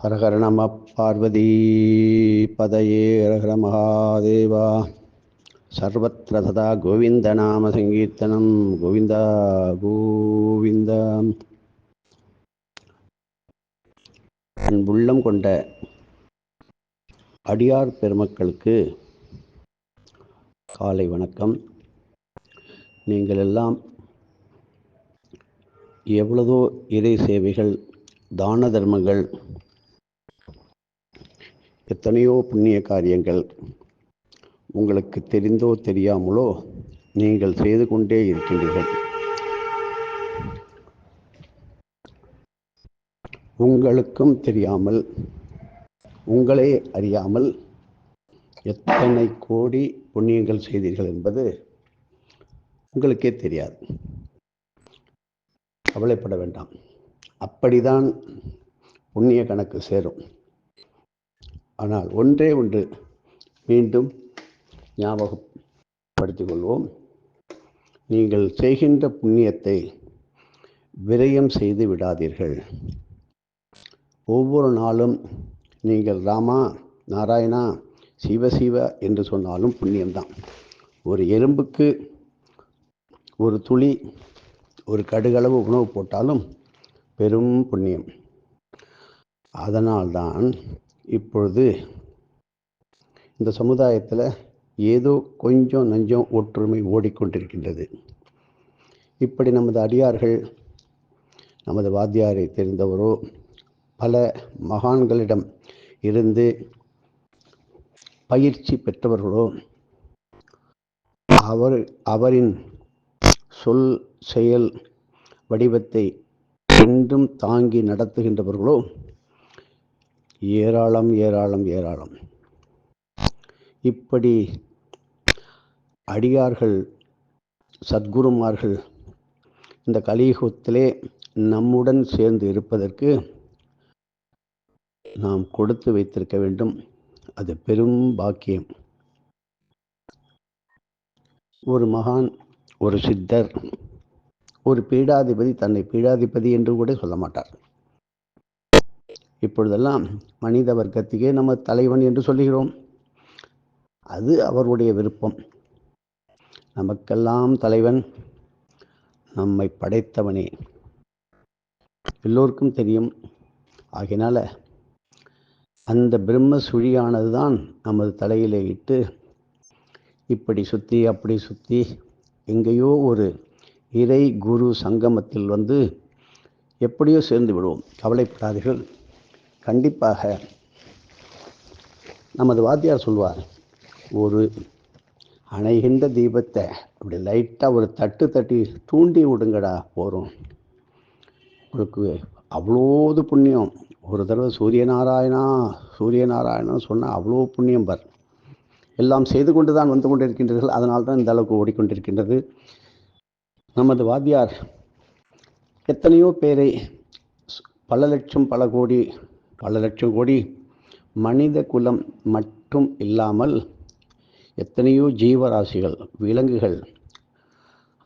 ஹரஹர நம பார்வதி பதையே ஹரஹர மகாதேவா. சர்வத்ர சதா கோவிந்த நாம சங்கீர்த்தனம். கோவிந்தா கோவிந்தா. அன்புள்ளம் கொண்ட அடியார் பெருமக்களுக்கு காலை வணக்கம். நீங்கள் எல்லாம் எவ்வளவோ இறை சேவைகள், தான தர்மங்கள், எத்தனையோ புண்ணிய காரியங்கள் உங்களுக்கு தெரிந்தோ தெரியாமலோ நீங்கள் செய்து கொண்டே இருக்கின்றீர்கள். உங்களுக்கும் தெரியாமல், உங்களே அறியாமல் எத்தனை கோடி புண்ணியங்கள் செய்தீர்கள் என்பது உங்களுக்கே தெரியாது. கவலைப்பட வேண்டாம். அப்படிதான் புண்ணிய கணக்கு சேரும். ஆனால் ஒன்றே ஒன்று மீண்டும் ஞாபகப்படுத்திக் கொள்வோம். நீங்கள் செய்கின்ற புண்ணியத்தை விரயம் செய்து விடாதீர்கள். ஒவ்வொரு நாளும் நீங்கள் ராமா, நாராயணா, சிவ சிவ என்று சொன்னாலும் புண்ணியம்தான். ஒரு எறும்புக்கு ஒரு துளி, ஒரு கடுகளவு உணவு போட்டாலும் பெரும் புண்ணியம். அதனால்தான் இப்பொழுது இந்த சமுதாயத்தில் ஏதோ கொஞ்சம் நஞ்சம் ஒற்றுமை ஓடிக்கொண்டிருக்கின்றது. இப்படி நமது அடியார்கள், நமது வாத்தியாரை தெரிந்தவரோ, பல மகான்களிடம் இருந்து பயிற்சி பெற்றவர்களோ, அவரின் சொல் செயல் வடிவத்தை என்றும் தாங்கி நடத்துகின்றவர்களோ ஏராளம் ஏராளம் ஏராளம். இப்படி அடியார்கள், சத்குருமார்கள் இந்த கலியுகத்திலே நம்முடன் சேர்ந்து இருப்பதற்கு நாம் கொடுத்து வைத்திருக்க வேண்டும். அது பெரும் பாக்கியம். ஒரு மகான், ஒரு சித்தர், ஒரு பீடாதிபதி தன்னை பீடாதிபதி என்று கூட சொல்ல மாட்டார். இப்பொழுதெல்லாம் மனித வர்க்கத்துக்கே நம்ம தலைவன் என்று சொல்லுகிறோம். அது அவருடைய விருப்பம். நமக்கெல்லாம் தலைவன் நம்மை படைத்தவனே, எல்லோருக்கும் தெரியும். ஆகினால அந்த பிரம்ம சுழியானது தான் நமது தலையிலே இட்டு இப்படி சுற்றி அப்படி சுற்றி எங்கேயோ ஒரு இறை குரு சங்கமத்தில் வந்து எப்படியோ சேர்ந்து விடுவோம். கவலைப்படாதீர்கள். கண்டிப்பாக நமது வாத்தியார் சொல்வார், ஒரு அணைகின்ற தீபத்தை அப்படி லைட்டாக ஒரு தட்டு தட்டி தூண்டி விடுங்கடா, போகிறோம். உங்களுக்கு அவ்வளோது புண்ணியம். ஒரு தடவை சூரியநாராயணா சூரியநாராயணா சொன்னால் அவ்வளோ புண்ணியம் பார். எல்லாம் செய்து கொண்டு தான் வந்து கொண்டிருக்கின்றீர்கள். அதனால்தான் இந்த அளவுக்கு ஓடிக்கொண்டிருக்கின்றது. நமது வாத்தியார் எத்தனையோ பேரை, பல லட்சம் பல லட்சம் கோடி மனித குலம் மட்டும் இல்லாமல் எத்தனையோ ஜீவராசிகள், விலங்குகள்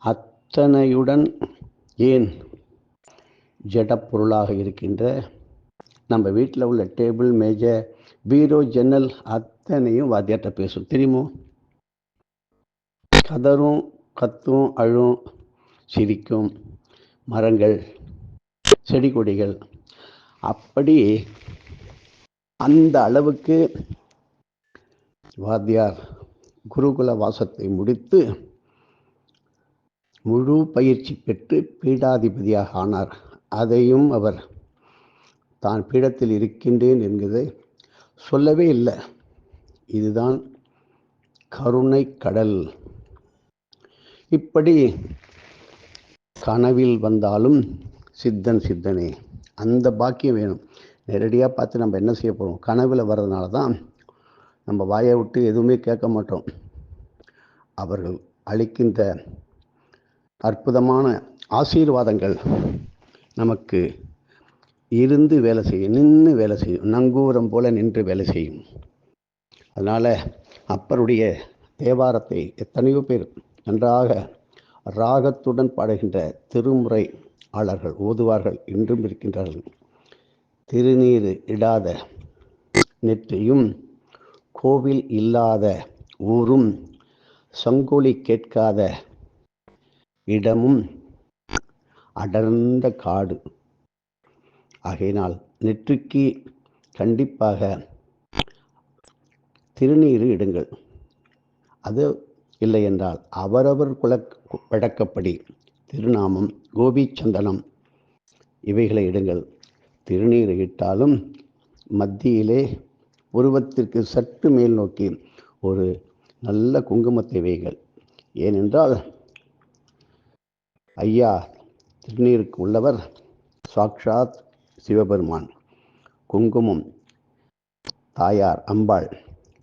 அத்தனையுடன், ஏன் ஜடப்பொருளாக இருக்கின்ற நம்ம வீட்டில் உள்ள டேபிள், மேஜை, பீரோ, ஜன்னல் அத்தனையும் வாத்தியார்ட்ட பேசும். தெரியுமோ? கதரும், கத்தும், அழும், சிரிக்கும். மரங்கள், செடி கொடிகள், அப்படி அந்த அளவுக்கு வாத்தியார் குருகுல வாசத்தை முடித்து முழு பயிற்சி பெற்று பீடாதிபதியாக ஆனார். அதையும் அவர் தான் பீடத்தில் இருக்கின்றேன் என்கிறதை சொல்லவே இல்லை. இதுதான் கருணை கடல். இப்படி கனவில் வந்தாலும் சித்தன் சித்தனே, அந்த பாக்கியம் வேணும். நேரடியாக பார்த்து நம்ம என்ன செய்ய போகிறோம்? கனவில் வர்றதுனால தான் நம்ம வாயை விட்டு எதுவுமே கேட்க மாட்டோம். அவர்கள் அளிக்கின்ற அற்புதமான ஆசீர்வாதங்கள் நமக்கு இருந்து வேலை செய்யும், நின்று வேலை செய்யும், நங்கூரம் போல நின்று வேலை செய்யும். அதனால் அப்பருடைய தேவாரத்தை எத்தனையோ பேர் நன்றாக ராகத்துடன் பாடுகின்ற திருமுறை ஆளர்கள் ஓதுவார்கள் இன்றும் இருக்கின்றார்கள். திருநீர் இடாத நெற்றியும் கோவில் இல்லாத ஊரும் சங்கொலி கேட்காத இடமும் அடர்ந்த காடு. ஆகையினால் நெற்றிக்கு கண்டிப்பாக திருநீர் இடுங்கள். அது இல்லை என்றால் அவரவர் வழக்கப்படி திருநாமம், கோபிச்சந்தனம் இவைகளை இடுங்கள். திருநீர் இட்டாலும் மத்தியிலே உருவத்திற்கு சற்று மேல் நோக்கி ஒரு நல்ல குங்குமத்தை வைகள். ஏனென்றால் ஐயா திருநீருக்கு உள்ளவர் சாக்ஷாத் சிவபெருமான், குங்குமம் தாயார் அம்பாள்.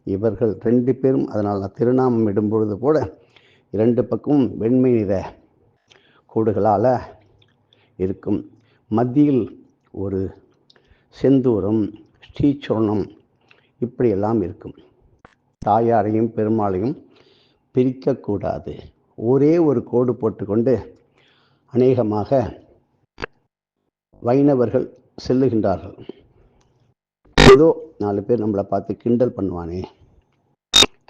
இவர்கள் 2 பேரும் அதனால் திருநாமம் இடும்பொழுது கூட 2 பக்கமும் வெண்மை நிற கோடுகளால் இருக்கும். மத்தியில் ஒரு செந்தூரம், ஸ்ரீசூர்ணம் இப்படியெல்லாம் இருக்கும். தாயாரையும் பெருமாளையும் பிரிக்கக்கூடாது. ஒரே ஒரு கோடு போட்டுக்கொண்டு அநேகமாக வைணவர்கள் செல்லுகின்றார்கள். ஏதோ 4 பேர் நம்மளை பார்த்து கிண்டல் பண்ணுவானே,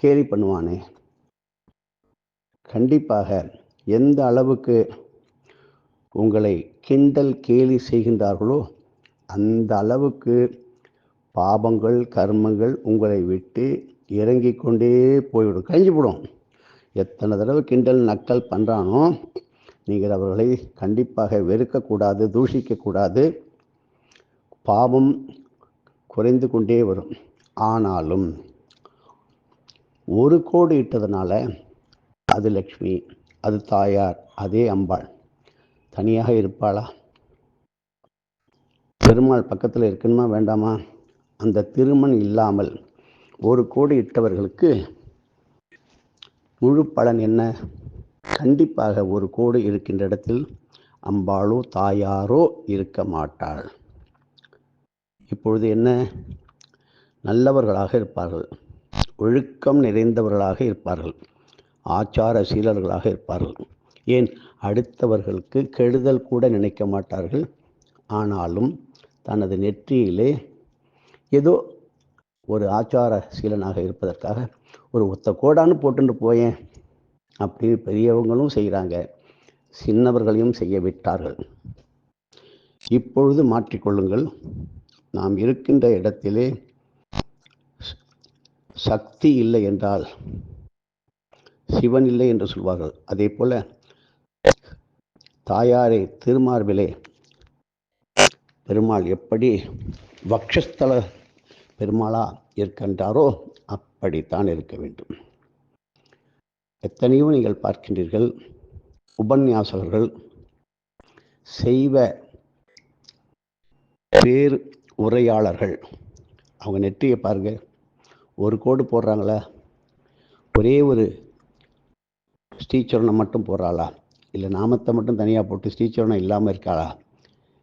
கேலி பண்ணுவானே. கண்டிப்பாக எந்த அளவுக்கு உங்களை கிண்டல் கேலி செய்கின்றார்களோ அந்த அளவுக்கு பாபங்கள் கர்மங்கள் உங்களை விட்டு இறங்கி கொண்டே போய்விடும், கழிஞ்சு போடும். எத்தனை தடவை கிண்டல் நக்கல் பண்ணுறானோ நீங்கள் அவர்களை கண்டிப்பாக வெறுக்கக்கூடாது, தூஷிக்கக்கூடாது. பாவம் குறைந்து கொண்டே வரும். ஆனாலும் ஒரு கோடு இட்டதுனால அது லக்ஷ்மி, அது தாயார், அதே அம்பாள் தனியாக இருப்பாளா? பெருமாள் பக்கத்தில் இருக்கணுமா வேண்டாமா? அந்த திருமண் இல்லாமல் ஒரு கோடு இட்டவர்களுக்கு முழு பலன் என்ன? கண்டிப்பாக ஒரு கோடு இருக்கின்ற இடத்தில் அம்பாளோ தாயாரோ இருக்க மாட்டாள். இப்பொழுது என்ன? நல்லவர்களாக இருப்பார்கள், ஒழுக்கம் நிறைந்தவர்களாக இருப்பார்கள், ஆச்சார சீலர்களாக இருப்பார்கள். ஏன், அடுத்தவர்களுக்கு கெடுதல் கூட நினைக்க மாட்டார்கள். ஆனாலும் தனது நெற்றியிலே ஏதோ ஒரு ஆச்சார சீலனாக இருப்பதற்காக ஒரு ஒத்த கோடான்னு போட்டுட்டு போயேன் அப்படின்னு பெரியவங்களும் செய்கிறாங்க, சின்னவர்களையும் செய்ய விட்டார்கள். இப்பொழுது மாற்றிக்கொள்ளுங்கள். நாம் இருக்கின்ற இடத்திலே சக்தி இல்லை என்றால் சிவன் இல்லை என்று சொல்வார்கள். அதே போல தாயாரை திருமார்பிலே பெருமாள் எப்படி வக்ஷஸ்தல பெருமாளா இருக்கின்றாரோ அப்படித்தான் இருக்க வேண்டும். எத்தனையோ நீங்கள் பார்க்கின்றீர்கள், உபன்யாசகர்கள், செய்வ பேர் உரையாளர்கள், அவங்க நெற்றியை பாருங்க, ஒரு கோடு போடுறாங்களா? ஒரே ஒரு ஸ்ரீசரணம் மட்டும் போடுறாளா? இல்லை நாமத்தை மட்டும் தனியாக போட்டு ஸ்ரீசரணம் இல்லாமல் இருக்காளா?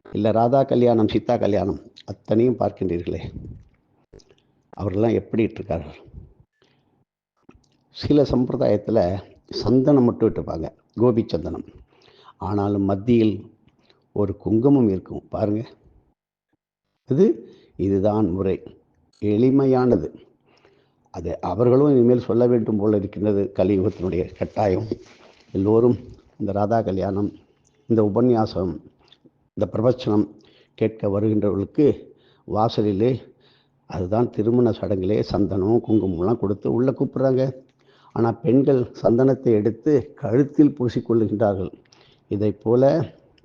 இல்லை ராதா கல்யாணம், சீதா கல்யாணம் அத்தனையும் பார்க்கின்றீர்களே, அவர்களெல்லாம் எப்படி இருக்கார்கள்? சில சம்பிரதாயத்தில் சந்தனம் மட்டும் விட்டுருப்பாங்க, கோபிச்சந்தனம். ஆனாலும் மத்தியில் ஒரு குங்குமம் இருக்கும் பாருங்கள். இதுதான் முறை, எளிமையானது. அது அவர்களும் இனிமேல் சொல்ல வேண்டும் போல இருக்கின்றது. கலியுகத்தினுடைய கட்டாயம். எல்லோரும் இந்த ராதா கல்யாணம், இந்த உபன்யாசம், இந்த பிரவச்சனம் கேட்க வருகின்றவர்களுக்கு வாசலிலே அதுதான் திருமண சடங்கிலே சந்தனம் குங்குமம்லாம் கொடுத்து உள்ளே கூப்பிட்றாங்க. ஆனால் பெண்கள் சந்தனத்தை எடுத்து கழுத்தில் பூசிக்கொள்ளுகின்றார்கள். இதை போல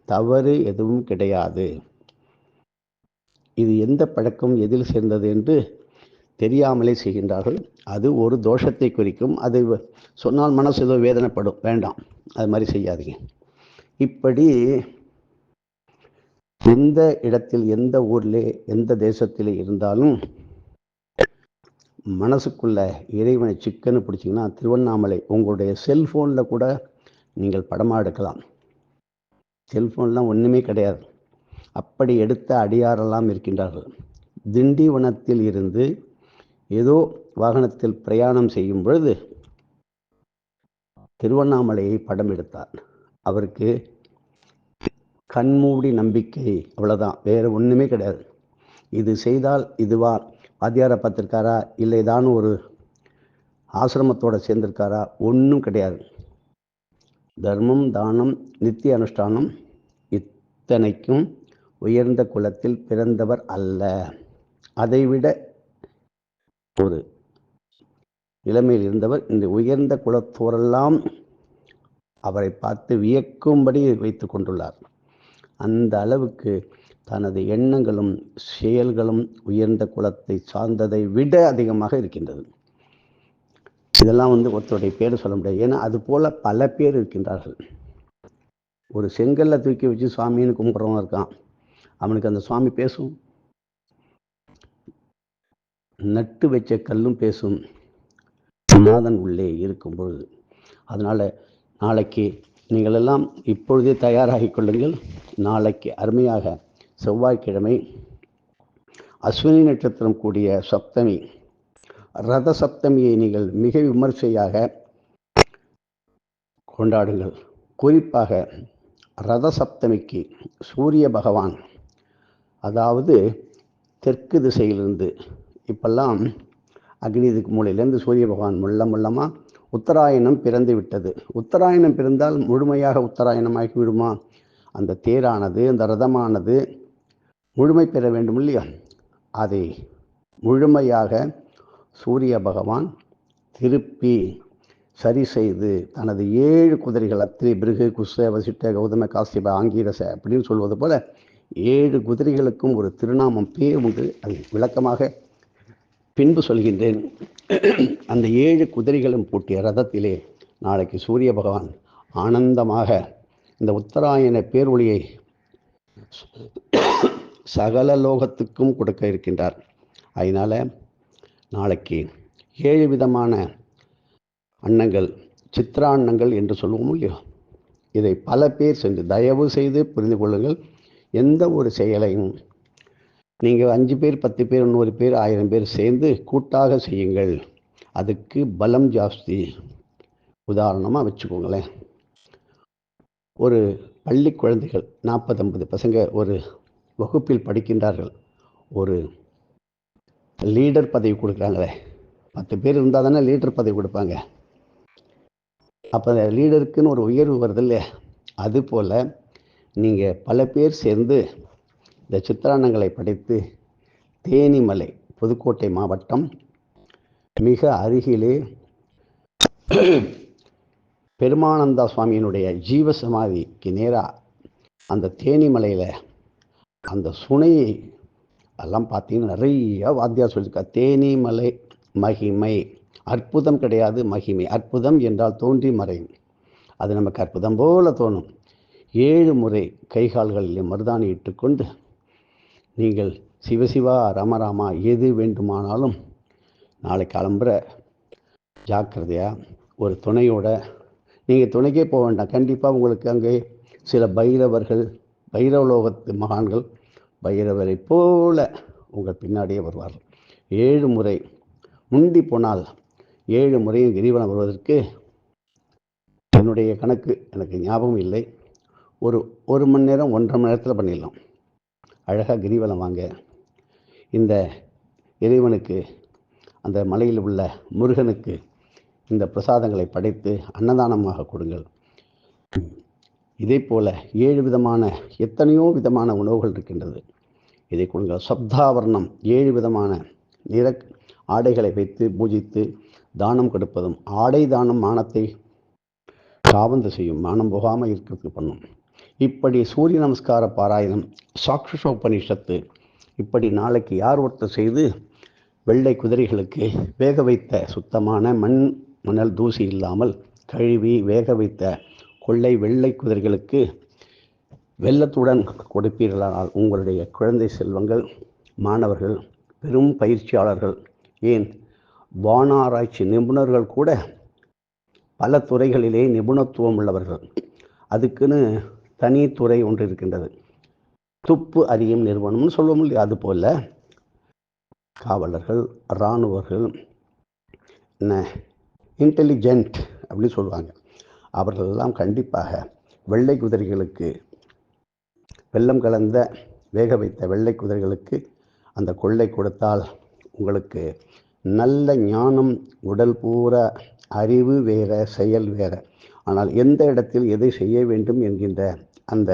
தவறு எதுவும் கிடையாது. இது எந்த பழக்கம் எதில் சேர்ந்தது என்று தெரியாமலே செய்கின்றார்கள். அது ஒரு தோஷத்தை குறிக்கும். அதை சொன்னால் மனசு ஏதோ வேதனைப்படும், வேண்டாம், அது மாதிரி செய்யாதீங்க. இப்படி எந்த இடத்தில், எந்த ஊரிலே, எந்த தேசத்திலே இருந்தாலும் மனசுக்குள்ள இறைவனை சிக்கன்னு பிடிச்சிங்கன்னா திருவண்ணாமலை உங்களுடைய செல்ஃபோனில் கூட நீங்கள் படமாக எடுக்கலாம். செல்ஃபோன்லாம் ஒன்றுமே கிடையாது. அப்படி எடுத்த அடியாரெல்லாம் இருக்கின்றார்கள். திண்டிவனத்தில் இருந்து ஏதோ வாகனத்தில் பிரயாணம் செய்யும் பொழுது திருவண்ணாமலையை படம் எடுத்தார். அவருக்கு கண்மூடி நம்பிக்கை, அவ்வளோதான், வேறு ஒன்றுமே கிடையாது. இது செய்தால் இதுவா, வாத்தியாரை பார்த்துருக்காரா, இல்லை ஏதானும் ஒரு ஆசிரமத்தோடு சேர்ந்திருக்காரா, ஒன்றும் கிடையாது. தர்மம், தானம், நித்திய அனுஷ்டானம் இத்தனைக்கும் உயர்ந்த குலத்தில் பிறந்தவர் அல்ல. அதைவிட ஒரு நிலைமையில் இருந்தவர் இந்த உயர்ந்த குலத்தோரெல்லாம் அவரை பார்த்து வியக்கும்படி வைத்து கொண்டுள்ளார். அந்த அளவுக்கு தனது எண்ணங்களும் செயல்களும் உயர்ந்த குலத்தை சார்ந்ததை விட அதிகமாக இருக்கின்றது. இதெல்லாம் ஒருத்தருடைய பேர் சொல்ல முடியாது. ஏன்னா அது போல பல பேர் இருக்கின்றார்கள். ஒரு செங்கல்ல தூக்கி வச்சு சுவாமின்னு கும்பிட்றவன் இருக்கான். அவனுக்கு அந்த சுவாமி பேசும். நட்டு வச்ச கல்லும் பேசும், நாதன் உள்ளே இருக்கும் பொழுது. அதனால் நாளைக்கு நீங்களெல்லாம் இப்பொழுதே தயாராகி கொள்ளுங்கள். நாளைக்கு அருமையாக செவ்வாய்க்கிழமை அஸ்வினி நட்சத்திரம் கூடிய சப்தமி, ரத சப்தமியை நீங்கள் மிக விமர்சையாக கொண்டாடுங்கள். குறிப்பாக ரத சப்தமிக்கு சூரிய பகவான், அதாவது தெற்கு திசையிலிருந்து, இப்பெல்லாம் அக்னி திக்கு மூலையிலேருந்து சூரிய பகவான் மெல்லமாக உத்தராயணம் பிறந்து விட்டது. உத்தராயணம் பிறந்தால் முழுமையாக உத்தராயணமாகி விடுமா? அந்த தேரானது, அந்த ரதமானது முழுமை பெற வேண்டும் இல்லையா? அதை முழுமையாக சூரிய பகவான் திருப்பி சரி செய்து தனது 7 குதிரைகள், அத்திரி, பிருகு, குஷ, வசிட்ட, கௌதம, காசிப, ஆங்கீரச அப்படின்னு சொல்வது போல 7 குதிரைகளுக்கும் ஒரு திருநாமம் பேர் உண்டு. அது விளக்கமாக பின்பு சொல்கின்றேன். அந்த 7 குதிரைகளும் பூட்டிய ரதத்திலே நாளைக்கு சூரிய பகவான் ஆனந்தமாக இந்த உத்தராயண பேரொளியை சகல லோகத்துக்கும் கொடுக்க இருக்கின்றார். அதனால் நாளைக்கு 7 விதமான அன்னங்கள், சித்ரா அன்னங்கள் என்று சொல்லுவோம் இல்லையோ, இதை பல பேர் சென்று தயவு செய்து புரிந்து கொள்ளுங்கள். எந்த ஒரு செயலையும் நீங்கள் 5 பேர், 10 பேர், 100 பேர், 1000 பேர் சேர்ந்து கூட்டாக செய்யுங்கள். அதுக்கு பலம் ஜாஸ்தி. உதாரணமாக வச்சுக்கோங்களேன், ஒரு பள்ளி குழந்தைகள் 40-50 பசங்க ஒரு வகுப்பில் படிக்கின்றார்கள். ஒரு லீடர் பதவி கொடுக்குறாங்களே, 10 பேர் இருந்தால் தானே லீடர் பதவி கொடுப்பாங்க. அப்போ லீடருக்குன்னு ஒரு உயர்வு வருது இல்லையா? அதுபோல் நீங்கள் பல பேர் சேர்ந்து இந்த சித்திரான்னங்களை படைத்து தேனிமலை, புதுக்கோட்டை மாவட்டம் மிக அருகிலே பெருமானந்தா சுவாமியினுடைய ஜீவசமாதிக்கு நேராக அந்த தேனிமலையில் அந்த சுனையை எல்லாம் பார்த்தீங்கன்னா நிறைய வாத்தியார் சொல்லியிருக்கா. தேனிமலை மகிமை, அற்புதம் கிடையாது, மகிமை. அற்புதம் என்றால் தோன்றி மறையும். அது நமக்கு அற்புதம் போல தோணும். 7 முறை கைகால்களில் மருதாணி இட்டுக்கொண்டு நீங்கள் சிவசிவா, ராமராமா எது வேண்டுமானாலும் நாளை கிளம்புற ஜாக்கிரதையாக ஒரு துணையோட, நீங்கள் துணைக்கே போக வேண்டாம். கண்டிப்பாக உங்களுக்கு அங்கே சில பைரவர்கள், பைரவலோகத்து மகான்கள் பைரவரை போல உங்கள் பின்னாடியே வருவார்கள். 7 முறை முந்தி போனால் 7 முறையும் கிரிவலம் வருவதற்கு என்னுடைய கணக்கு எனக்கு ஞாபகம் இல்லை. ஒரு மணி நேரம், 1.5 மணி நேரத்தில் பண்ணிடலாம். அழகாக கிரிவலம் வாங்க. இந்த இறைவனுக்கு, அந்த மலையில் உள்ள முருகனுக்கு இந்த பிரசாதங்களை படைத்து அன்னதானமாக கொடுங்கள். இதே போல் 7 விதமான, எத்தனையோ விதமான உணவுகள் இருக்கின்றது. இதை கொடுங்கள். சப்தாவர்ணம் 7 விதமான நிற ஆடைகளை வைத்து பூஜித்து தானம் கொடுப்பதும், ஆடை தானம் மானத்தை காவந்து செய்யும், மானம் போகாமல் இருக்கிறதுக்கு பண்ணும். இப்படி சூரிய நமஸ்கார பாராயணம், சாக்ஷுஷோபனிஷத்து, இப்படி நாளைக்கு யார் ஒருத்தர் செய்து வெள்ளை குதிரைகளுக்கு வேக வைத்த சுத்தமான மண் மணல் தூசி இல்லாமல் கழுவி வேக வைத்த கொள்ளை வெள்ளை குதிரைகளுக்கு வெள்ளத்துடன் கொடுப்பீர்களானால் உங்களுடைய குழந்தை செல்வங்கள், மாணவர்கள், பெரும் பயிற்சியாளர்கள், ஏன் வானாராய்ச்சி நிபுணர்கள் கூட பல துறைகளிலே நிபுணத்துவம் உள்ளவர்கள், அதுக்குன்னு தனி துறை ஒன்று இருக்கின்றது. துப்பு அறியும் நிறுவனம்னு சொல்லுவோம் இல்லையா? அதுபோல் காவலர்கள், இராணுவர்கள், என்ன இன்டெலிஜென்ட் அப்படின்னு சொல்லுவாங்க, அவர்களெல்லாம் கண்டிப்பாக வெள்ளை குதிரைகளுக்கு, வெள்ளம் கலந்த வேக வைத்த வெள்ளை குதிரைகளுக்கு அந்த கொள்ளை கொடுத்தால் உங்களுக்கு நல்ல ஞானம், உடல் பூரா அறிவு வேற, செயல் வேற. ஆனால் எந்த இடத்தில் எதை செய்ய வேண்டும் என்கின்ற அந்த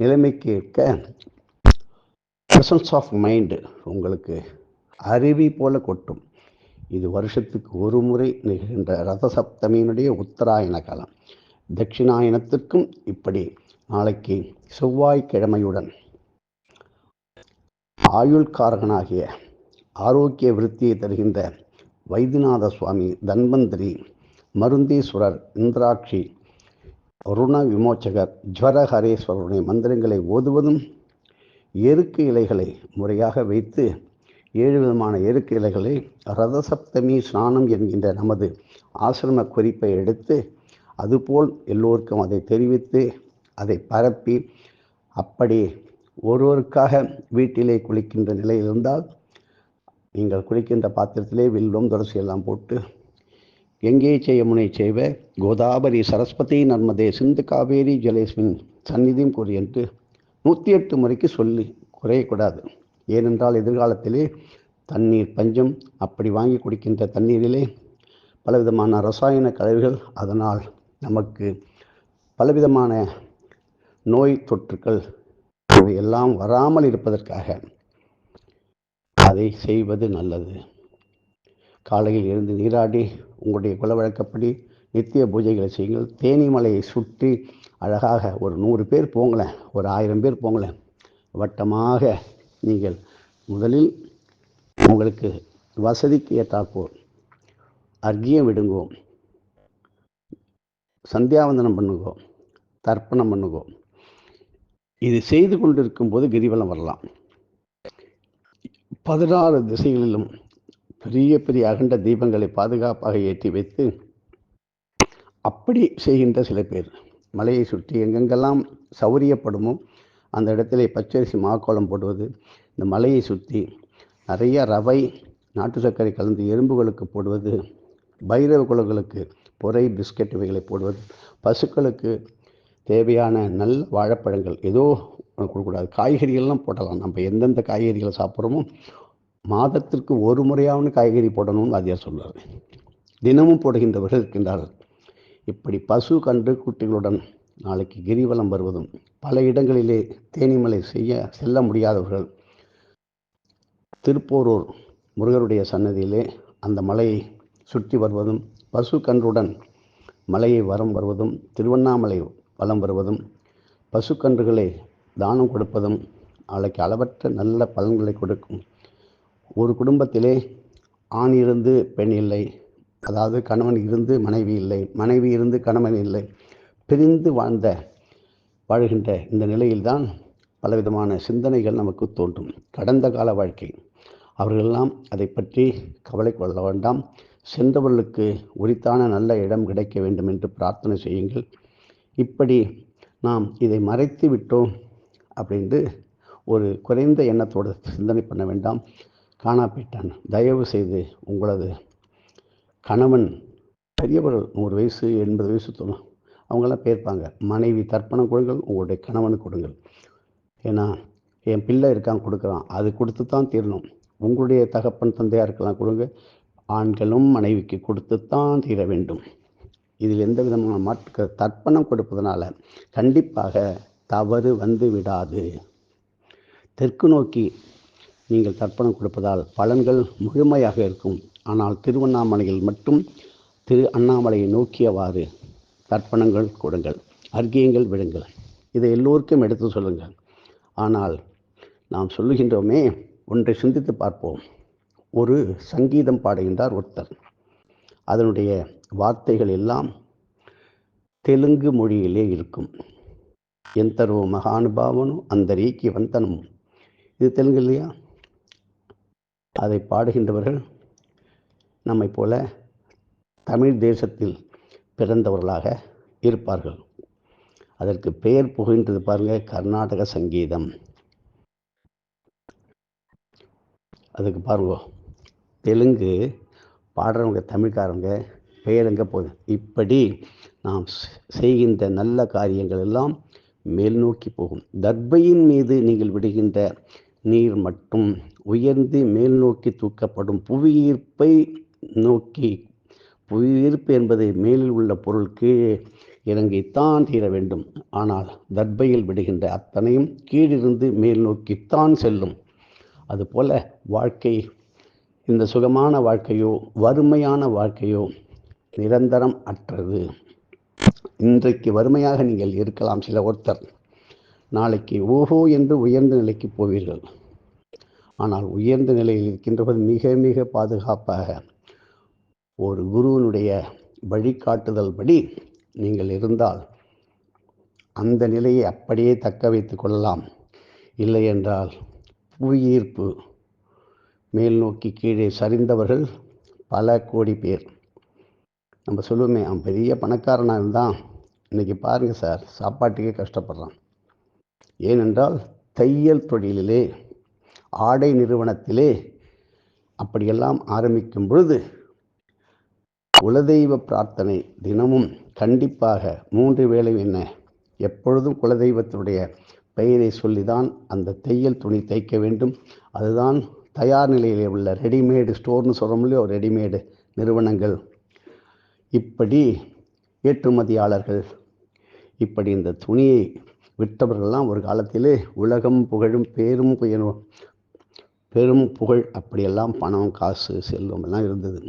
நிலைமைக்கு இருக்க ப்ரெசன்ஸ் ஆஃப் மைண்டு உங்களுக்கு அருவி போல கொட்டும். இது வருஷத்துக்கு ஒரு முறை நிகழ்கின்ற ரத சப்தமியினுடைய உத்தராயண காலம். தட்சிணாயனத்திற்கும் இப்படி நாளைக்கு செவ்வாய்க்கிழமையுடன் ஆயுள்காரகனாகிய ஆரோக்கிய விருத்தியை தருகின்ற வைத்தியநாத சுவாமி, தன்வந்திரி, மருந்தீஸ்வரர், இந்திராட்சி, ருண விமோச்சகர், ஜ்வரஹரேஸ்வரருடைய மந்திரங்களை ஓதுவதும், எருக்கு இலைகளை முறையாக வைத்து 7 விதமான எருக்கு இலைகளை ரதசப்தமி ஸ்நானம் என்கின்ற நமது ஆசிரம குறிப்பை எடுத்து அதுபோல் எல்லோருக்கும் அதை தெரிவித்து அதை பரப்பி, அப்படி ஒருவருக்காக வீட்டிலே குளிக்கின்ற நிலையில் இருந்தால் நீங்கள் குளிக்கின்ற பாத்திரத்திலே வில்வம், துளசி எல்லாம் போட்டு எங்கே செய்யமுனை செய்வ கோதாவரி சரஸ்வதி நர்மதே சிந்து காவேரி ஜலேஸ்மின் சந்நிதியும் கூறி என்று 108 முறைக்கு சொல்லி குறையக்கூடாது. ஏனென்றால் எதிர்காலத்திலே தண்ணீர் பஞ்சம். அப்படி வாங்கி குடிக்கின்ற தண்ணீரிலே பலவிதமான ரசாயன கலவைகள், அதனால் நமக்கு பலவிதமான நோய் தொற்றுக்கள் இவையெல்லாம் வராமல் இருப்பதற்காக அதை செய்வது நல்லது. காலையில் எழுந்து நீராடி உங்களுடைய குல வழக்கப்படி நித்திய பூஜைகளை செய்யுங்கள். தேனிமலையை சுற்றி அழகாக ஒரு 100 பேர் போங்களேன், ஒரு 1000 பேர் போங்களேன், வட்டமாக நீங்கள் முதலில் உங்களுக்கு வசதிக்கு ஏற்றாற்போல் அர்க்கியம் விடுங்கோ, சந்தியாவந்தனம் பண்ணுங்கோ, தர்ப்பணம் பண்ணுங்கோ. இது செய்து கொண்டிருக்கும் போது கிரிவலம் வரலாம். 16 திசைகளிலும் பெரிய பெரிய அகண்ட தீபங்களை பாதுகாப்பாக ஏற்றி வைத்து அப்படி செய்கின்ற சில பேர் மலையை சுற்றி எங்கெங்கெல்லாம் சௌரியப்படுமோ அந்த இடத்திலே பச்சரிசி மாக்கோளம் போடுவது, இந்த மலையை சுற்றி நிறைய ரவை, நாட்டு சர்க்கரை கலந்து எறும்புகளுக்கு போடுவது, பைரவ குலங்களுக்கு பொறை, பிஸ்கட் இவைகளை போடுவது, பசுக்களுக்கு தேவையான நல்ல வாழைப்பழங்கள் ஏதோ கொடுக்கூடாது, காய்கறிகள்லாம் போடலாம். நம்ம எந்தெந்த காய்கறிகளை சாப்பிட்றோமோ மாதத்திற்கு ஒரு முறையாவது காய்கறி போடணும்னு வாத்தியார் சொல்வார். தினமும் போடுகின்றவர்கள் இருக்கின்றார்கள். இப்படி பசு கன்று குட்டிகளுடன் நாளைக்கு கிரிவலம் வருவதும், பல இடங்களிலே தேனிமலை செல்ல முடியாதவர்கள் திருப்போரூர் முருகருடைய சன்னதியிலே அந்த மலையை சுற்றி வருவதும், பசு கன்றுடன் மலையை வலம் வருவதும், திருவண்ணாமலை வலம் வருவதும், பசுக்கன்றுகளை தானம் கொடுப்பதும் நாளைக்கு அளவற்ற நல்ல பலன்களை கொடுக்கும். ஒரு குடும்பத்திலே ஆண் இருந்து பெண் இல்லை, அதாவது கணவன் இருந்து மனைவி இல்லை, மனைவி இருந்து கணவன் இல்லை, பிரிந்து வாழ்கின்ற இந்த நிலையில்தான் பலவிதமான சிந்தனைகள் நமக்கு தோன்றும். கடந்த கால வாழ்க்கை அவர்களெல்லாம் அதை பற்றி கவலை கொள்ள வேண்டாம். சென்றவர்களுக்கு உரித்தான நல்ல இடம் கிடைக்க வேண்டும் என்று பிரார்த்தனை செய்யுங்கள். இப்படி நாம் இதை மறைத்து விட்டோம் அப்படின்ட்டு ஒரு குறைந்த எண்ணத்தோடு சிந்தனை பண்ண வேண்டாம். காணாப்பிட்டான், தயவு செய்து உங்களது கணவன் பெரியவர்கள் 100 வயசு 80 வயசு தோணும், அவங்களாம் பேர்ப்பாங்க, மனைவி தர்ப்பணம் கொடுங்கள், உங்களுடைய கணவனுக்கு கொடுங்கள். ஏன்னா என் பிள்ளை இருக்கான் கொடுக்குறான், அது கொடுத்து தான் தீரணும். உங்களுடைய தகப்பன் தந்தையாக இருக்கலாம், கொடுங்க. ஆண்களும் மனைவிக்கு கொடுத்துத்தான் தீர வேண்டும். இதில் எந்த விதமான மாற்று தர்ப்பணம் கொடுப்பதனால கண்டிப்பாக தவறு வந்து விடாது. தெற்கு நோக்கி நீங்கள் தர்ப்பணம் கொடுப்பதால் பலன்கள் முழுமையாக இருக்கும். ஆனால் திருவண்ணாமலையில் மட்டும் திரு அண்ணாமலையை நோக்கியவாறு தர்ப்பணங்கள் கொடுங்கள், அர்க்கியங்கள் விடுங்கள். இதை எல்லோருக்கும் எடுத்து சொல்லுங்கள். ஆனால் நாம் சொல்லுகின்றோமே, ஒன்றை சிந்தித்து பார்ப்போம். ஒரு சங்கீதம் பாடுகின்றார் ஒருத்தர். அதனுடைய வார்த்தைகள் எல்லாம் தெலுங்கு மொழியிலே இருக்கும். எந்தரோ மகானுபாவனும் அந்தரீக்கி வந்தனும், இது தெலுங்கு இல்லையா? அதை பாடுகின்றவர்கள் நம்மை போல தமிழ் தேசத்தில் பிறந்தவர்களாக இருப்பார்கள். அதற்கு பெயர் புகின்றது பாருங்க, கர்நாடக சங்கீதம். அதுக்கு பாருங்க, தெலுங்கு பாடுறவங்க தமிழ்காரங்க, பெயர் எங்கே போகுது? இப்படி நாம் செய்கின்ற நல்ல காரியங்கள் எல்லாம் மேல் நோக்கி போகும். தர்பையின் மீது நீங்கள் விடுகின்ற நீர் மட்டும் உயர்ந்து மேல் நோக்கி தூக்கப்படும் புவியீர்ப்பை நோக்கி. புவியீர்ப்பு என்பது மேலில் உள்ள பொருள் கீழே இறங்கித்தான் தீர வேண்டும். ஆனால் தர்பையில் விடுகின்ற அத்தனையும் கீழிருந்து மேல் நோக்கித்தான் செல்லும். அதுபோல வாழ்க்கை, இந்த சுகமான வாழ்க்கையோ வறுமையான வாழ்க்கையோ நிரந்தரம் அற்றது. இன்றைக்கு வறுமையாக நீங்கள் இருக்கலாம் சில ஒருத்தர், நாளைக்கு ஓஹோ என்று உயர்ந்த நிலைக்கு போவீர்கள். ஆனால் உயர்ந்த நிலையில் இருக்கின்றவர் மிக மிக பாதுகாப்பாக ஒரு குருவினுடைய வழிகாட்டுதல் படி நீங்கள் இருந்தால் அந்த நிலையை அப்படியே தக்க வைத்து கொள்ளலாம். இல்லை என்றால் புவியீர்ப்பு மேல் நோக்கி கீழே சரிந்தவர்கள் பல கோடி பேர். நம்ம சொல்லுவோமே, அவன் பெரிய பணக்காரனாக இருந்தான், இன்றைக்கி பாருங்கள் சார் சாப்பாட்டுக்கே கஷ்டப்படுறான். ஏனென்றால் தையல் தொழிலிலே, ஆடை நிறுவனத்திலே அப்படியெல்லாம் ஆரம்பிக்கும் பொழுது குலதெய்வ பிரார்த்தனை தினமும் கண்டிப்பாக 3 வேளை என்ன, எப்பொழுதும் குலதெய்வத்தினுடைய பெயரை சொல்லிதான் அந்த தையல் துணி தைக்க வேண்டும். அதுதான் தயார் நிலையிலே உள்ள ரெடிமேடு ஸ்டோர்னு சொல்கிறோம் இல்லையோ, ரெடிமேடு நிறுவனங்கள், இப்படி ஏற்றுமதியாளர்கள், இப்படி இந்த துணியை விற்றவர்கள்லாம் ஒரு காலத்திலே உலகம் புகழும் பெரும் புகழ், அப்படியெல்லாம் பணம் காசு செல்வம் எல்லாம் இருந்தது.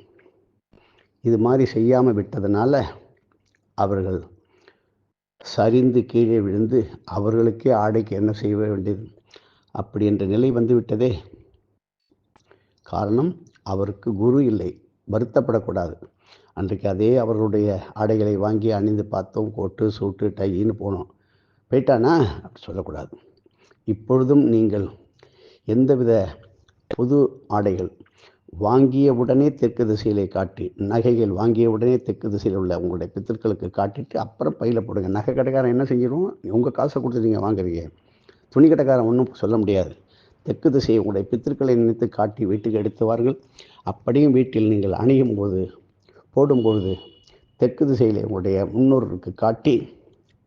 இது மாதிரி செய்யாமல் விட்டதுனால அவர்கள் சரிந்து கீழே விழுந்து அவர்களுக்கே ஆடைக்கு என்ன செய்ய வேண்டியது அப்படி என்ற நிலை வந்து விட்டதே. காரணம், அவருக்கு குரு இல்லை. வருத்தப்படக்கூடாது. அன்றைக்கு அதே அவர்களுடைய ஆடைகளை வாங்கி அணிந்து பார்த்தோம், கோட்டு சூட்டு டைன்னு போனோம், போயிட்டானா அப்படி சொல்லக்கூடாது. இப்பொழுதும் நீங்கள் எந்தவித புது ஆடைகள் வாங்கிய உடனே தெற்கு திசையிலே காட்டி, நகைகள் வாங்கிய உடனே தெற்கு திசையில் உள்ள உங்களுடைய பித்தர்களுக்கு காட்டிட்டு அப்புறம் பையில் போடுங்க. நகை கடைக்காரன் என்ன செஞ்சிடும், உங்கள் காசை கொடுத்து நீங்கள் வாங்குறீங்க, துணி கடைக்காரன் ஒன்றும் சொல்ல முடியாது. தெற்கு திசையை உங்களுடைய பித்தர்களை நினைத்து காட்டி வீட்டுக்கு எடுத்துவார்கள். அப்படியும் வீட்டில் நீங்கள் அணியும் போது போடும்பொழுது தெற்கு திசையிலே உங்களுடைய முன்னோருக்கு காட்டி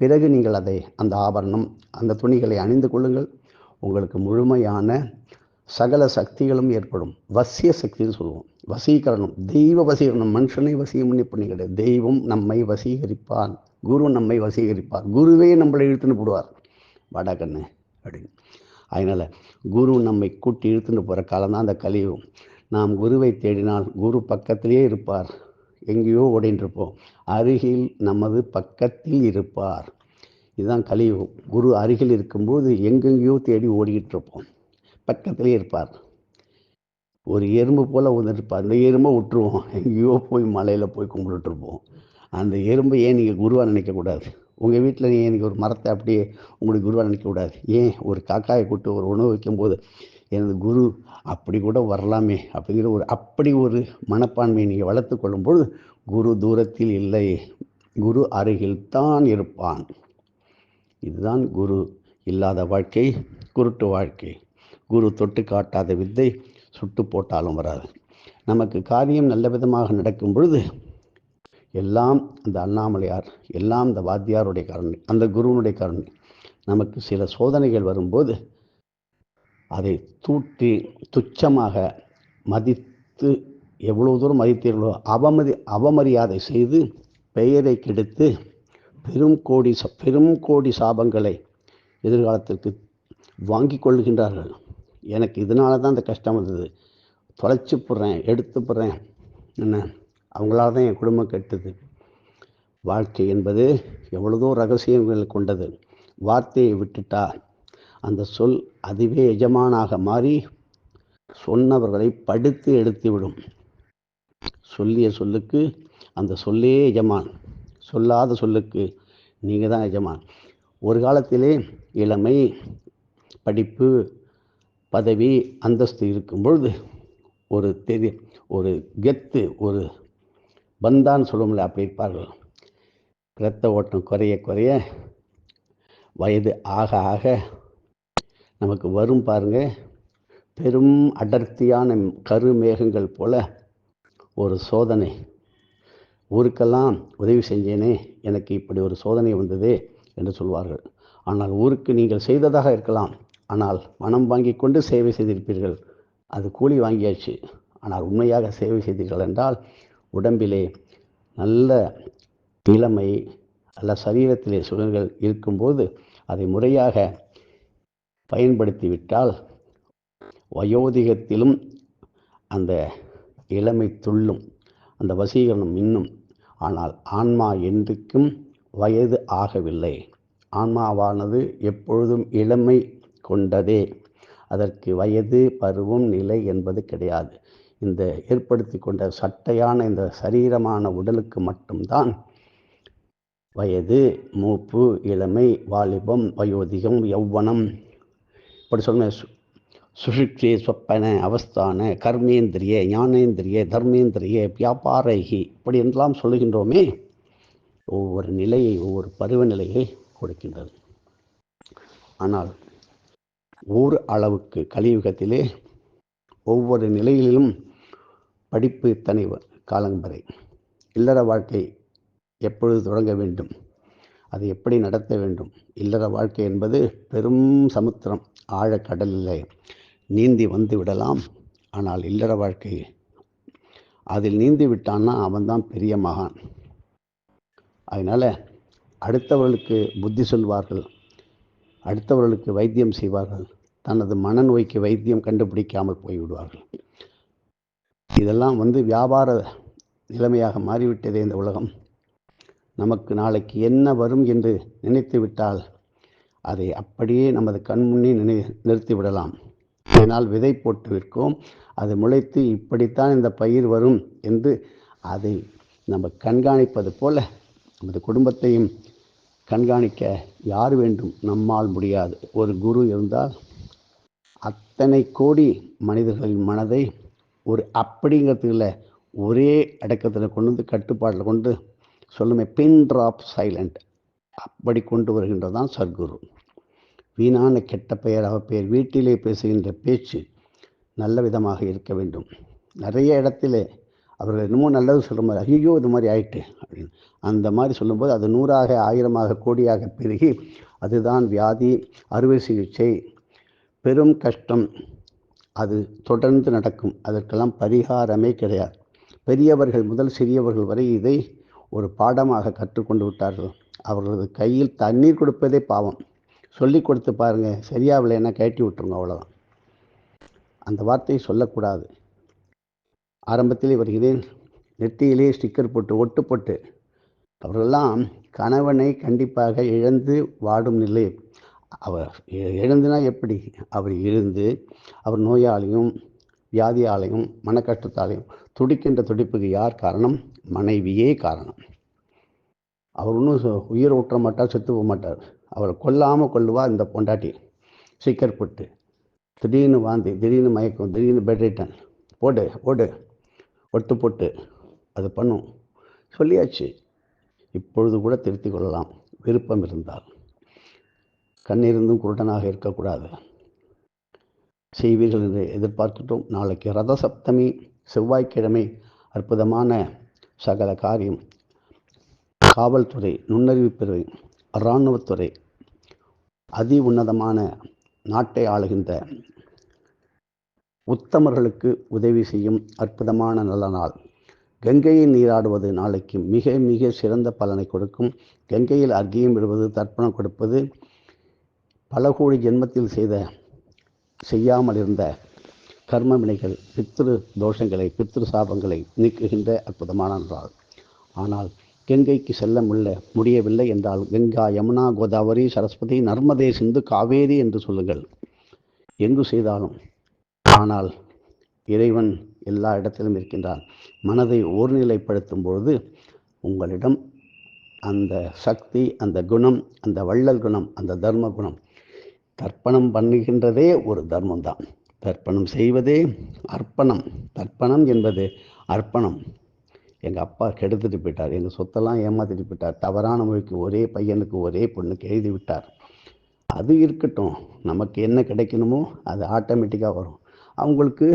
பிறகு நீங்கள் அந்த ஆபரணம் அந்த துணிகளை அணிந்து கொள்ளுங்கள். உங்களுக்கு முழுமையான சகல சக்திகளும் ஏற்படும். வசிய சக்தின்னு சொல்லுவோம், வசீகரணம், தெய்வ வசீகரணம். மனுஷனை வசியம் பண்ணி கிடையாது, தெய்வம் நம்மை வசீகரிப்பார், குரு நம்மை வசீகரிப்பார், குருவே நம்மளை இழுத்துன்னு போடுவார், வாடா கண்ணு அப்படின்னு. அதனால் குரு நம்மை கூட்டி இழுத்துன்னு போகிற காலம்தான் அந்த கலியுகம். நாம் குருவை தேடினால் குரு பக்கத்திலே இருப்பார், எங்கேயோ ஓடின்றிருப்போம், அருகில் நமது பக்கத்தில் இருப்பார். இதுதான் கலியுகம். குரு அருகில் இருக்கும்போது எங்கெங்கேயோ தேடி ஓடிக்கிட்டு இருப்போம், பக்கத்திலே இருப்பார். ஒரு எறும்பு போல் வந்துருப்பார், அந்த எறும்பை விட்டுருவோம், எங்கேயோ போய் மலையில் போய் கும்பிட்டுருப்போம். அந்த எறும்பை ஏன் நீங்கள் குருவாக நினைக்கக்கூடாது? உங்கள் வீட்டில் நீங்கள் எனக்கு ஒரு மரத்தை அப்படியே உங்களுக்கு குருவாக நினைக்கக்கூடாது? ஏன் ஒரு காக்காயை கூட்டு ஒரு உணவு வைக்கும்போது எனது குரு அப்படி கூட வரலாமே அப்படிங்கிற அப்படி ஒரு மனப்பான்மையை நீங்கள் வளர்த்து கொள்ளும்போது குரு தூரத்தில் இல்லை, குரு அருகில் தான் இருப்பான். இதுதான் குரு இல்லாத வாழ்க்கை, குருட்டு வாழ்க்கை. குரு தொட்டு காட்டாத வித்தை சுட்டு போட்டாலும் வராது. நமக்கு காரியம் நல்ல விதமாக நடக்கும் பொழுது எல்லாம் அந்த அண்ணாமலையார், எல்லாம் இந்த வாத்தியாருடைய கருணை, அந்த குருவனுடைய கருணை. நமக்கு சில சோதனைகள் வரும்போது அதை தூற்றி துச்சமாக மதித்து, எவ்வளவு தூரம் மதித்தீர்களோ அவமரியாதை செய்து பெயரை கெடுத்து பெரும் கோடி சாபங்களை எதிர்காலத்திற்கு வாங்கி கொள்கின்றார்கள். எனக்கு இதனால தான் இந்த கஷ்டம் வந்தது, தொலைச்சி போடுறேன், எடுத்து போடுறேன், என்ன அவங்களால தான் என் குடும்பம் கெட்டது. வாழ்க்கை என்பது எவ்வளதோ ரகசியங்கள் கொண்டது. வார்த்தையை விட்டுட்டா அந்த சொல் அதுவே எஜமானாக மாறி சொன்னவர்களை படுத்து எடுத்துவிடும். சொல்லிய சொல்லுக்கு அந்த சொல்லே எஜமான், சொல்லாத சொல்லுக்கு நீங்கள் தான் எஜமான். ஒரு காலத்திலே இளமை, படிப்பு, பதவி, அந்தஸ்து இருக்கும் பொழுது ஒரு கெத்து, ஒரு பந்தான்னு சொல்லுவோம்ல, அப்படி இருப்பார்கள். இரத்த ஓட்டம் குறைய குறைய வயது ஆக ஆக நமக்கு வரும் பாருங்க, பெரும் அடர்த்தியான கருமேகங்கள் போல ஒரு சோதனை. ஊருக்கெல்லாம் உதவி செஞ்சேனே, எனக்கு இப்படி ஒரு சோதனை வந்ததே என்று சொல்வார்கள். ஆனால் ஊருக்கு நீங்கள் செய்ததாக இருக்கலாம், ஆனால் பணம் வாங்கி கொண்டு சேவை செய்திருப்பீர்கள். அது கூலி வாங்கியாச்சு. ஆனால் உண்மையாக சேவை செய்தீர்கள் என்றால் உடம்பிலே நல்ல இளமை, நல்ல சரீரத்திலே சுகங்கள் இருக்கும்போது அதை முறையாக பயன்படுத்திவிட்டால் வயோதிகத்திலும் அந்த இளமை துள்ளும், அந்த வசீகரணம் மின்னும். ஆனால் ஆன்மா என்றைக்கும் வயது ஆகவில்லை. ஆன்மாவானது எப்பொழுதும் இளமை கொண்டதே. அதற்கு வயது, பருவம், நிலை என்பது கிடையாது. இந்த ஏற்படுத்தி கொண்ட சட்டையான இந்த சரீரமான உடலுக்கு மட்டும்தான் வயது, மூப்பு, இளமை, வாலிபம், வயோதிகம், யௌவனம், இப்படி சொன்ன சுஷுப்தி, சொப்பன, அவஸ்தான, கர்மேந்திரிய, ஞானேந்திரிய, தர்மேந்திரிய, வியாபாரகி, இப்படி என்றெல்லாம் சொல்லுகின்றோமே, ஒவ்வொரு நிலையை, ஒவ்வொரு பருவநிலையை கொடுக்கின்றது. ஆனால் ஒரு அளவுக்கு கலியுகத்திலே ஒவ்வொரு நிலையிலும் படிப்பு இத்தனை காலம் வரை, இல்லற வாழ்க்கை எப்பொழுது தொடங்க வேண்டும், அதை எப்படி நடத்த வேண்டும். இல்லற வாழ்க்கை என்பது பெரும் சமுத்திரம், ஆழக்கடலிலே நீந்தி வந்து விடலாம். ஆனால் இல்லற வாழ்க்கை அதில் நீந்தி விட்டான்னா அவன்தான் பெரிய மகான். அதனால் அடுத்தவர்களுக்கு புத்தி சொல்வார்கள், அடுத்தவர்களுக்கு வைத்தியம் செய்வார்கள், தனது மனநோய்க்கு வைத்தியம் கண்டுபிடிக்காமல் போய்விடுவார்கள். இதெல்லாம் வியாபார நிலைமையாக மாறிவிட்டதே இந்த உலகம். நமக்கு நாளைக்கு என்ன வரும் என்று நினைத்து விட்டால் அதை அப்படியே நமது கண்முன்னே நிறுத்திவிடலாம். இதனால் விதை போட்டு விற்கும், அது முளைத்து இப்படித்தான் இந்த பயிர் வரும் என்று அதை நம்ம கண்காணிப்பது போல நமது குடும்பத்தையும் கண்காணிக்க யார் வேண்டும்? நம்மால் முடியாது. ஒரு குரு இருந்தால் அத்தனை கோடி மனிதர்களின் மனதை ஒரு அப்படிங்கிறதுல ஒரே அடக்கத்தில் கொண்டு கட்டுப்பாட்டில் கொண்டு சொல்லுமே, பின் ட்ராப் சைலண்ட், அப்படி கொண்டு வருகின்றதான் சத்குரு. வீணான கெட்ட பெயர், பெயர், வீட்டிலே பேசுகின்ற பேச்சு நல்ல விதமாக இருக்க வேண்டும். நிறைய இடத்துல அவர்கள் என்னமோ நல்லது சொல்கிற மாதிரி, ஐயோ இது மாதிரி ஆயிட்டு அப்படின்னு அந்த மாதிரி சொல்லும்போது அது 100ஆக 1000ஆக கோடியாக பெருகி அதுதான் வியாதி, அறுவை சிகிச்சை, பெரும் கஷ்டம், அது தொடர்ந்து நடக்கும். அதற்கெல்லாம் பரிகாரமே கிடையாது. பெரியவர்கள் முதல் சிறியவர்கள் வரை இதை ஒரு பாடமாக கற்றுக்கொண்டு விட்டார்கள். அவர்களது கையில் தண்ணீர் கொடுப்பதே பாவம். சொல்லி கொடுத்து பாருங்கள், சரியாகலைன்னா கட்டி விட்டுருங்க, அவ்வளோதான். அந்த வார்த்தையை சொல்லக்கூடாது. ஆரம்பத்திலே வருகிறேன், நெற்றியிலே ஸ்டிக்கர் போட்டு ஒட்டு போட்டு அவர்களெல்லாம் கணவனை கண்டிப்பாக இழந்து வாடும் நிலை. அவர் எழுந்துனா எப்படி? அவர் இருந்து அவர் நோயாளியும் வியாதியாலையும் மன கஷ்டத்தாலையும் துடிக்கின்ற துடிப்புக்கு யார் காரணம்? மனைவியே காரணம். அவர் ஒன்றும் உயிரை விட்டுற மாட்டார், செத்து போக மாட்டார். அவரை கொல்லாமல் கொள்ளுவா இந்த பொண்டாட்டி. ஸ்டிக்கர் போட்டு திடீர்னு வாந்தி, திடீர்னு மயக்கம், திடீர்னு பெட்ரைட்டன், போடு போடு ஒட்டு போட்டு அது பண்ணும். சொல்லியாச்சு. இப்பொழுது கூட திருத்தி கொள்ளலாம் விருப்பம் இருந்தால். கண்ணிருந்தும் குருடனாக இருக்கக்கூடாது. செய்வீர்கள் என்று எதிர்பார்த்துட்டோம். நாளைக்கு ரத சப்தமி, செவ்வாய்க்கிழமை, அற்புதமான சகல காரியம். காவல்துறை, நுண்ணறிவு பிரிவு, இராணுவத்துறை, அதி உன்னதமான நாட்டை ஆளுகின்ற உத்தமர்களுக்கு உதவி செய்யும் அற்புதமான நல்ல நாள். கங்கையில் நீராடுவது நாளைக்கு மிக மிக சிறந்த பலனை கொடுக்கும். கங்கையில் அர்க்கியம் விடுவது, தர்ப்பணம் கொடுப்பது, பல கோடி ஜென்மத்தில் செய்யாமல் இருந்த கர்ம வினைகள், பித்ரு தோஷங்களை, பித்ரு சாபங்களை நீக்குகின்ற அற்புதமான நாள். ஆனால் கங்கைக்கு செல்ல முடியவில்லை என்றால் கங்கா, யமுனா, கோதாவரி, சரஸ்வதி, நர்மதே, சிந்து, காவேரி என்று சொல்லுங்கள், எங்கு செய்தாலும். ஆனால் இறைவன் எல்லா இடத்திலும் இருக்கின்றான். மனதை ஒருநிலைப்படுத்தும் பொழுது உங்களிடம் அந்த சக்தி, அந்த குணம், அந்த வள்ளல் குணம், அந்த தர்ம குணம், தர்ப்பணம் பண்ணுகின்றதே ஒரு தர்மம்தான். தர்ப்பணம் செய்வதே அர்ப்பணம். தர்ப்பணம் என்பது அர்ப்பணம். எங்கள் அப்பா கெடுத்துட்டு போயிட்டார், எங்கள் சொத்தெல்லாம் ஏமாற்றிட்டு போயிட்டார், தவறான மொழிக்கு ஒரே பையனுக்கு ஒரே பொண்ணுக்கு எழுதி விட்டார். அது இருக்கட்டும், நமக்கு என்ன கிடைக்கணுமோ அது ஆட்டோமேட்டிக்காக வரும். அவங்களுக்கு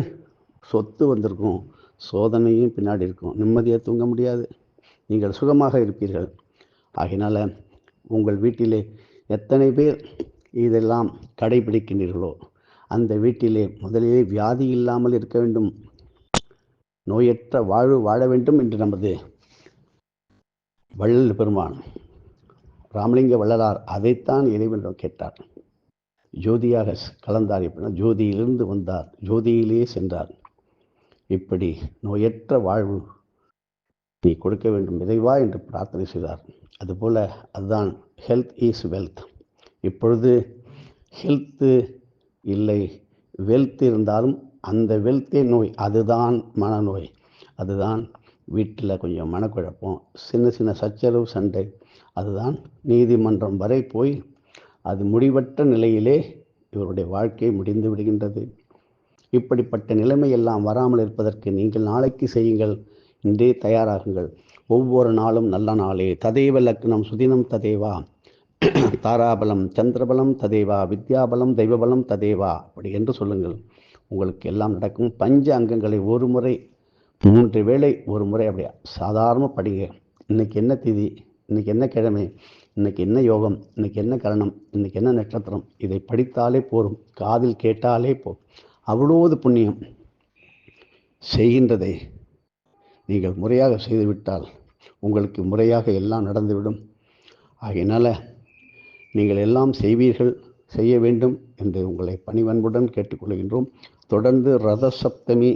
சொத்து வந்திருக்கும், சோதனையும் பின்னாடி இருக்கும், நிம்மதியாக தூங்க முடியாது, நீங்கள் சுகமாக இருப்பீர்கள். ஆகையினால் உங்கள் வீட்டிலே எத்தனை பேர் இதெல்லாம் கடைபிடிக்கின்றீர்களோ அந்த வீட்டிலே முதலிலே வியாதி இல்லாமல் இருக்க வேண்டும், நோயற்ற வாழ்வு வாழ வேண்டும் என்று நமது வள்ளல் பெருமான் ராமலிங்க வள்ளலார் அதைத்தான் இறைவனிடம் கேட்டார். ஜோதியாக கலந்தார். எப்படின்னா ஜோதியிலிருந்து வந்தார், ஜோதியிலே சென்றார். இப்படி நோயற்ற வாழ்வு நீ கொடுக்க வேண்டும் இறைவா என்று பிரார்த்தனை செய்தார். அதுபோல் அதுதான் ஹெல்த் இஸ் வெல்த். இப்பொழுது ஹெல்த்து இல்லை, வெல்த் இருந்தாலும் அந்த வெல்த்தே நோய். அதுதான் மனநோய். அதுதான் வீட்டில் கொஞ்சம் மனக்குழப்பம், சின்ன சின்ன சச்சரவு, சண்டை. அதுதான் நீதிமன்றம் வரை போய் அது முடிவற்ற நிலையிலே இவருடைய வாழ்க்கை முடிந்து விடுகின்றது. இப்படிப்பட்ட நிலைமையெல்லாம் வராமல் இருப்பதற்கு நீங்கள் நாளைக்கு செய்யுங்கள், இன்றே தயாராகுங்கள். ஒவ்வொரு நாளும் நல்ல நாளே. ததேவ லக்னம் சுதினம் ததேவா, தாராபலம் சந்திரபலம் ததேவா, வித்யாபலம் தெய்வபலம் ததேவா, அப்படி என்று சொல்லுங்கள். உங்களுக்கு எல்லாம் நடக்கும். பஞ்ச அங்கங்களை ஒரு முறை 3 வேளை ஒரு முறை அப்படியே சாதாரண படிங்க. இன்னைக்கு என்ன திதி, இன்னைக்கு என்ன கிழமை, இன்னைக்கு என்ன யோகம், இன்னைக்கு என்ன கரணம், இன்னைக்கு என்ன நட்சத்திரம், இதை படித்தாலே போரும், காதில் கேட்டாலே போதும். அவ்வளோது புண்ணியம். செய்கின்றதை நீங்கள் முறையாக செய்துவிட்டால் உங்களுக்கு முறையாக எல்லாம் நடந்துவிடும். ஆகையினால் நீங்கள் எல்லாம் செய்வீர்கள், செய்ய வேண்டும் என்று உங்களை பணிவன்புடன் கேட்டுக்கொள்கின்றோம். தொடர்ந்து ரத சப்தமி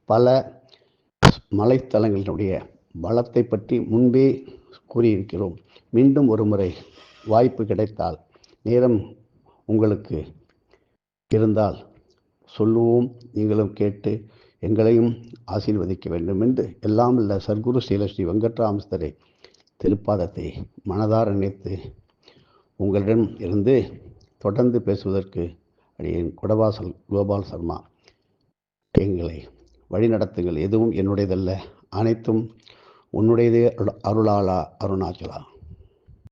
பல மலைத்தலங்களினுடைய பலத்தை பற்றி முன்பே கூறியிருக்கிறோம். மீண்டும் ஒரு முறை வாய்ப்பு கிடைத்தால், நேரம் உங்களுக்கு இருந்தால் சொல்லுவோம். நீங்களும் கேட்டு எங்களையும் ஆசீர்வதிக்க வேண்டும் என்று எல்லாம் உள்ள சர்க்குரு ஸ்ரீ வெங்கட்ராமஸ்தரை திருப்பாதத்தை மனதார நினைத்து உங்களிடம் இருந்து தொடர்ந்து பேசுவதற்கு அடியேன் குடவாசல் கோபால் சர்மா. எங்களை வழிநடத்துங்கள். எதுவும் என்னுடையதல்ல, அனைத்தும் உன்னுடையதே அருளாளா அருணாச்சலா.